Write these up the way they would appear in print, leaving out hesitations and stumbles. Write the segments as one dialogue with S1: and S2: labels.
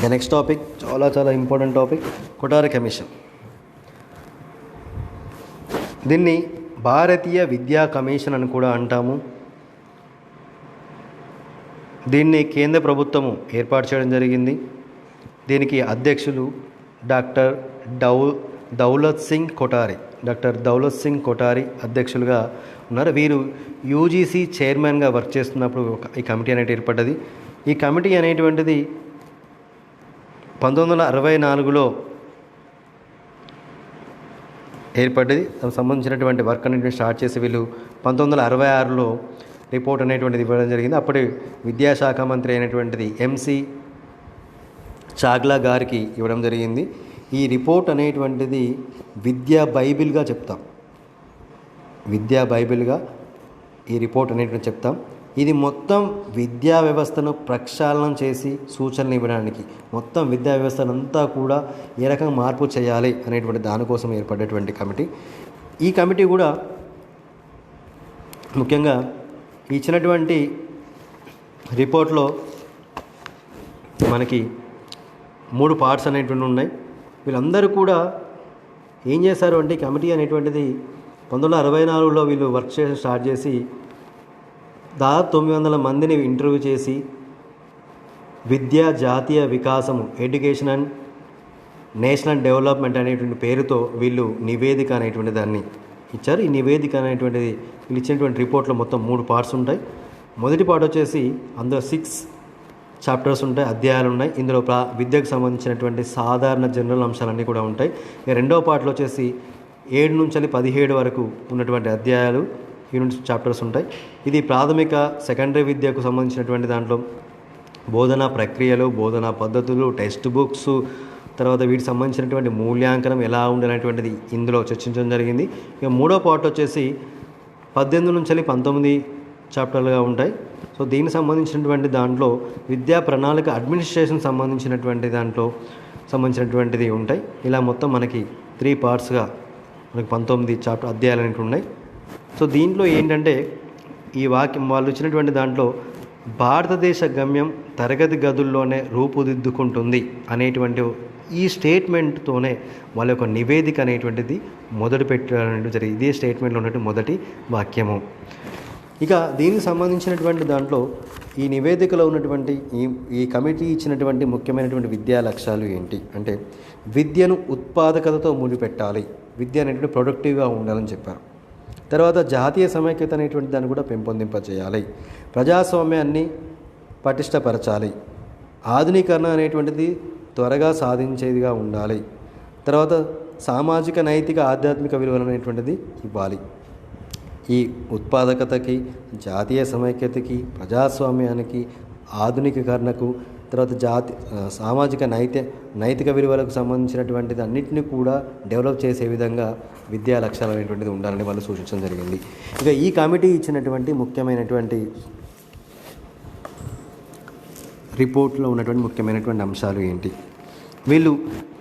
S1: ఇక next topic చాలా important topic, Kothari commission. దీన్ని భారతీయ విద్యా కమిషన్ అని కూడా అంటాము. దీన్ని కేంద్ర ప్రభుత్వము ఏర్పాటు చేయడం జరిగింది. దీనికి అధ్యక్షులు డాక్టర్ దౌలత్ సింగ్ కొఠారి అధ్యక్షులుగా ఉన్నారు. వీరు యూజీసీ చైర్మన్గా వర్క్ చేస్తున్నప్పుడు ఈ కమిటీ అనేది ఏర్పడ్డది. ఈ కమిటీ అనేటువంటిది 1964లో ఏర్పడ్డది. దానికి సంబంధించినటువంటి వర్క్ అనేటువంటి స్టార్ట్ చేసి వీళ్ళు 1966లో రిపోర్ట్ అనేటువంటిది ఇవ్వడం జరిగింది. అప్పటి విద్యాశాఖ మంత్రి అయినటువంటిది ఎంసి చాగ్లా గారికి ఇవ్వడం జరిగింది. ఈ రిపోర్ట్ అనేటువంటిది విద్యా బైబిల్గా చెప్తాం. ఈ రిపోర్ట్ అనేటువంటి చెప్తాం. ఇది మొత్తం విద్యా వ్యవస్థను ప్రక్షాళనం చేసి సూచనలు ఇవ్వడానికి, మొత్తం విద్యా వ్యవస్థనంతా కూడా ఏ రకంగా మార్పు చేయాలి అనేటువంటి దానికోసం ఏర్పడేటువంటి కమిటీ. ఈ కమిటీ కూడా ముఖ్యంగా ఇచ్చినటువంటి రిపోర్ట్లో మనకి 3 పార్ట్స్ అనేటువంటి ఉన్నాయి. వీళ్ళందరూ కూడా ఏం చేశారు అంటే, ఈ కమిటీ అనేటువంటిది 1964లో వీళ్ళు వర్క్ చేసి స్టార్ట్ చేసి దాదాపు 900 మందిని ఇంటర్వ్యూ చేసి విద్యా జాతీయ వికాసము, ఎడ్యుకేషన్ అండ్ నేషనల్ డెవలప్మెంట్ అనేటువంటి పేరుతో వీళ్ళు నివేదిక అనేటువంటి దాన్ని ఇచ్చారు. ఈ నివేదిక అనేటువంటిది వీళ్ళు ఇచ్చినటువంటి రిపోర్ట్లో మొత్తం 3 పార్ట్స్ ఉంటాయి. మొదటి పార్ట్ వచ్చేసి అందులో 6 చాప్టర్స్ ఉంటాయి, అధ్యాయాలు ఉన్నాయి. ఇందులో విద్యకు సంబంధించినటువంటి సాధారణ జనరల్ అంశాలన్నీ కూడా ఉంటాయి. రెండవ పార్ట్లో వచ్చేసి 7 నుంచి 17 వరకు ఉన్నటువంటి అధ్యాయాలు, యూనిట్ చాప్టర్స్ ఉంటాయి. ఇది ప్రాథమిక సెకండరీ విద్యకు సంబంధించినటువంటి దాంట్లో బోధనా ప్రక్రియలు, బోధనా పద్ధతులు, టెక్స్ట్ బుక్స్, తర్వాత వీటికి సంబంధించినటువంటి మూల్యాంకనం ఎలా ఉండాలనేటువంటిది ఇందులో చర్చించడం జరిగింది. ఇక మూడో పార్ట్ వచ్చేసి 18 నుంచి 19 చాప్టర్లుగా ఉంటాయి. సో దీనికి సంబంధించినటువంటి దాంట్లో విద్యా ప్రణాళిక అడ్మినిస్ట్రేషన్ సంబంధించినటువంటిది ఉంటాయి. ఇలా మొత్తం మనకి 3 పార్ట్స్గా మనకి 19 చాప్టర్ అధ్యాయాలు అనేవి ఉన్నాయి. సో దీంట్లో ఏంటంటే, ఈ వాక్యం వాళ్ళు ఇచ్చినటువంటి దాంట్లో భారతదేశ గమ్యం తరగతి గదుల్లోనే రూపుదిద్దుకుంటుంది అనేటువంటి ఈ స్టేట్మెంట్తోనే వాళ్ళ యొక్క నివేదిక అనేటువంటిది మొదలు పెట్టడం జరిగింది. ఇదే స్టేట్మెంట్లో ఉన్నటువంటి మొదటి వాక్యము. ఇక దీనికి సంబంధించినటువంటి దాంట్లో ఈ నివేదికలో ఉన్నటువంటి ఈ కమిటీ ఇచ్చినటువంటి ముఖ్యమైనటువంటి విద్యా లక్ష్యాలు ఏంటి అంటే, విద్యను ఉత్పాదకతతో ముడిపెట్టాలి, విద్య అనేటువంటి ప్రొడక్టివ్గా ఉండాలని చెప్పారు. తర్వాత జాతీయ సమైక్యత అనేటువంటి దాన్ని కూడా పెంపొందింపజేయాలి, ప్రజాస్వామ్యాన్ని పటిష్టపరచాలి, ఆధునీకరణ అనేటువంటిది త్వరగా సాధించేదిగా ఉండాలి, తర్వాత సామాజిక నైతిక ఆధ్యాత్మిక విలువలు అనేటువంటిది ఇవ్వాలి. ఈ ఉత్పాదకతకి, జాతీయ సమైక్యతకి, ప్రజాస్వామ్యానికి, ఆధునికీకరణకు, తర్వాత సామాజిక నైతిక విలువలకు సంబంధించినటువంటిది అన్నింటినీ కూడా డెవలప్ చేసే విధంగా విద్యా లక్ష్యాలు అనేటువంటిది ఉండాలని వాళ్ళు సూచించడం జరిగింది. ఇక ఈ కమిటీ ఇచ్చినటువంటి ముఖ్యమైనటువంటి రిపోర్ట్లో ఉన్నటువంటి ముఖ్యమైనటువంటి అంశాలు ఏంటి? వీళ్ళు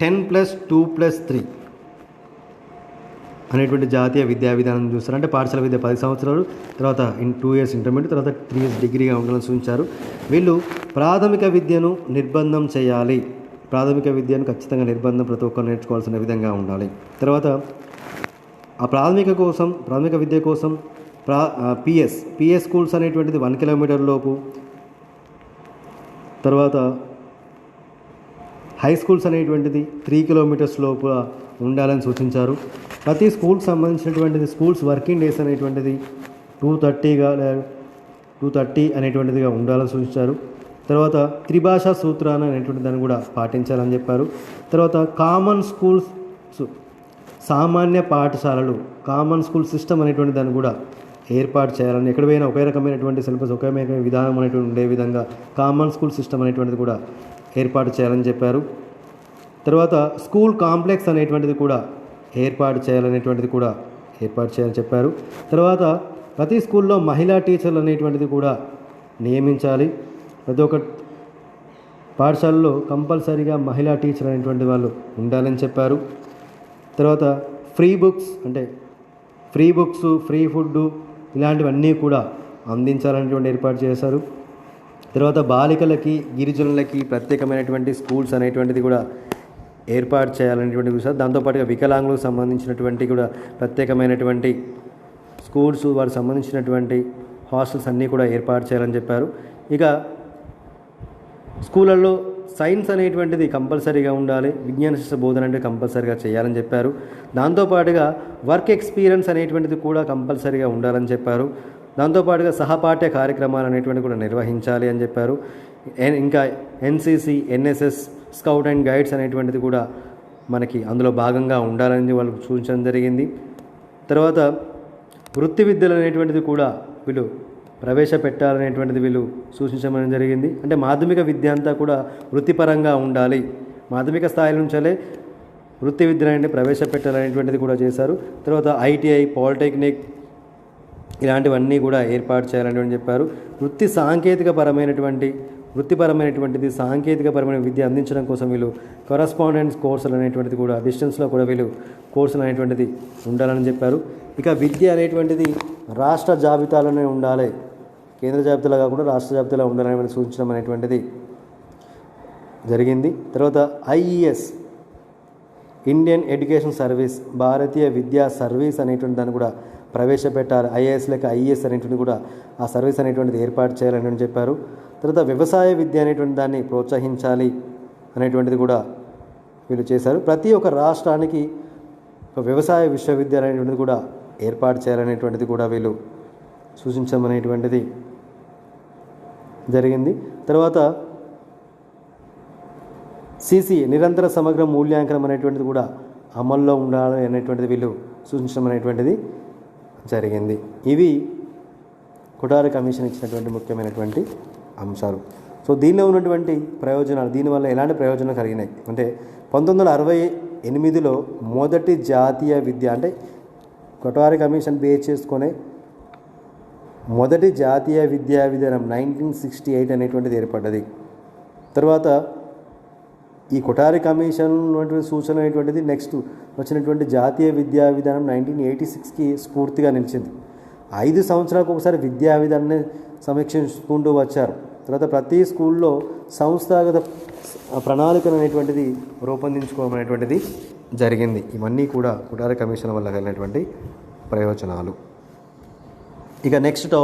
S1: 10+2+3 అనేటువంటి జాతీయ విద్యా విధానం చూస్తారు. అంటే పాఠశాల విద్య 10 సంవత్సరాలు, తర్వాత 2 ఇయర్స్ ఇంటర్మీడియట్, తర్వాత 3 ఇయర్స్ డిగ్రీగా ఉండాలని సూచించారు. వీళ్ళు ప్రాథమిక విద్యను నిర్బంధం చేయాలి, ప్రాథమిక విద్యను ఖచ్చితంగా నిర్బంధం ప్రతి ఒక్కరు నేర్చుకోవాల్సిన విధంగా ఉండాలి. తర్వాత ఆ ప్రాథమిక విద్య కోసం పిఎస్ స్కూల్స్ అనేటువంటిది 1 కిలోమీటర్ లోపు, తర్వాత హై స్కూల్స్ అనేటువంటిది 3 కిలోమీటర్స్ లోపు ఉండాలని సూచించారు. ప్రతి స్కూల్కి సంబంధించినటువంటిది స్కూల్స్ వర్కింగ్ డేస్ అనేటువంటిది 230 అనేటువంటిదిగా ఉండాలని సూచించారు. తర్వాత త్రిభాషా సూత్రాన్ని అనేటువంటి దాన్ని కూడా పాటించాలని చెప్పారు. తర్వాత కామన్ స్కూల్స్, సామాన్య పాఠశాలలు, కామన్ స్కూల్ సిస్టమ్ అనేటువంటి దాన్ని కూడా ఏర్పాటు చేయాలని, ఎక్కడ పోయినా ఒకే రకమైనటువంటి సిలబస్, ఒకే రకమైన విధానం అనేటువంటి ఉండే విధంగా కామన్ స్కూల్ సిస్టమ్ అనేటువంటిది కూడా ఏర్పాటు చేయాలని చెప్పారు. తర్వాత స్కూల్ కాంప్లెక్స్ అనేటువంటిది కూడా ఏర్పాటు చేయాలని చెప్పారు. తర్వాత ప్రతి స్కూల్లో మహిళా టీచర్లు అనేటువంటిది కూడా నియమించాలి. ప్రతి ఒక్క పాఠశాలలో కంపల్సరీగా మహిళా టీచర్ అనేటువంటి వాళ్ళు ఉండాలని చెప్పారు. తర్వాత ఫ్రీ బుక్స్, ఫ్రీ ఫుడ్ ఇలాంటివన్నీ కూడా అందించాలనేటువంటి ఏర్పాటు చేశారు. తర్వాత బాలికలకి గిరిజనులకి ప్రత్యేకమైనటువంటి స్కూల్స్ అనేటువంటిది కూడా ఏర్పాటు చేయాలనేటువంటి విషయం. దాంతోపాటుగా వికలాంగులకు సంబంధించినటువంటి కూడా ప్రత్యేకమైనటువంటి స్కూల్స్ వారికి సంబంధించినటువంటి హాస్టల్స్ అన్నీ కూడా ఏర్పాటు చేయాలని చెప్పారు. ఇక స్కూళ్ళల్లో సైన్స్ అనేటువంటిది కంపల్సరీగా ఉండాలి, విజ్ఞాన శిక్షణ బోధన అంటే కంపల్సరీగా చేయాలని చెప్పారు. దాంతోపాటుగా వర్క్ ఎక్స్పీరియన్స్ అనేటువంటిది కూడా కంపల్సరీగా ఉండాలని చెప్పారు. దాంతోపాటుగా సహపాఠ్య కార్యక్రమాలు అనేటువంటివి కూడా నిర్వహించాలి అని చెప్పారు. ఇంకా NCC, NSS, scout and guides అనేటువంటిది కూడా మనకి అందులో భాగంగా ఉండాలని వాళ్ళకు సూచించడం జరిగింది. తర్వాత వృత్తి విద్యలు అనేటువంటిది కూడా వీళ్ళు ప్రవేశపెట్టాలనేటువంటిది వీళ్ళు సూచించడం జరిగింది. అంటే మాధ్యమిక విద్య అంతా కూడా వృత్తిపరంగా ఉండాలి, మాధ్యమిక స్థాయి నుంచే వృత్తి విద్యను అనేది ప్రవేశపెట్టాలనేటువంటిది కూడా చేశారు. తర్వాత ఐటీఐ, పాలిటెక్నిక్ ఇలాంటివన్నీ కూడా ఏర్పాటు చేయాలని చెప్పారు. వృత్తిపరమైనటువంటిది సాంకేతికపరమైన విద్య అందించడం కోసం వీళ్ళు కరస్పాండెన్స్ కోర్సులు అనేటువంటిది కూడా డిస్టెన్స్లో కూడా వీళ్ళు కోర్సులు అనేటువంటిది ఉండాలని చెప్పారు. ఇక విద్య అనేటువంటిది రాష్ట్ర జాబితాలోనే ఉండాలి, కేంద్ర జాబితాలో కాకుండా రాష్ట్ర జాబితాలో ఉండాలని సూచించడం అనేటువంటిది జరిగింది. తర్వాత ఐఈఎస్, ఇండియన్ ఎడ్యుకేషన్ సర్వీస్, భారతీయ విద్యా సర్వీస్ అనేటువంటి దాన్ని కూడా ప్రవేశపెట్టాలి. ఐఏఎస్ లేక ఐఈఎస్ అనేటువంటి కూడా ఆ సర్వీస్ అనేటువంటిది ఏర్పాటు చేయాలని చెప్పారు. తర్వాత వ్యవసాయ విద్య అనేటువంటి దాన్ని ప్రోత్సహించాలి అనేటువంటిది కూడా వీళ్ళు చేశారు. ప్రతి ఒక్క రాష్ట్రానికి ఒక వ్యవసాయ విశ్వవిద్యాలయం అనేటువంటిది కూడా ఏర్పాటు చేయాలనేటువంటిది కూడా వీళ్ళు సూచించడం అనేటువంటిది జరిగింది. తర్వాత సిసిఏ, నిరంతర సమగ్ర మూల్యాంకనం అనేటువంటిది కూడా అమల్లో ఉండాలి అనేటువంటిది వీళ్ళు సూచించడం అనేటువంటిది జరిగింది. ఇవి కొఠారి కమిషన్ ఇచ్చినటువంటి ముఖ్యమైనటువంటి అంశాలు. సో దీనిలో ఉన్నటువంటి ప్రయోజనాలు, దీనివల్ల ఎలాంటి ప్రయోజనాలు కలిగినాయి అంటే 1968లో మొదటి జాతీయ విద్య అంటే కొఠారి కమిషన్ బేస్ చేసుకునే మొదటి జాతీయ విద్యా విధానం 1968 అనేటువంటిది ఏర్పడ్డది. తర్వాత ఈ కొఠారి కమిషన్ ఉన్నటువంటి సూచన అనేటువంటిది నెక్స్ట్ వచ్చినటువంటి జాతీయ విద్యా విధానం 1986కి స్ఫూర్తిగా నిలిచింది. 5 సంవత్సరాలకు ఒకసారి విద్యా విధానాన్ని సమీక్షించుకుంటూ వచ్చారు. తర్వాత ప్రతి స్కూల్లో సంస్థాగత ప్రణాళికలు అనేటువంటిది రూపొందించుకోవడం అనేటువంటిది జరిగింది. ఇవన్నీ కూడా కొఠారి కమిషన్ వల్ల కలిగినటువంటి ప్రయోజనాలు. ఇక నెక్స్ట్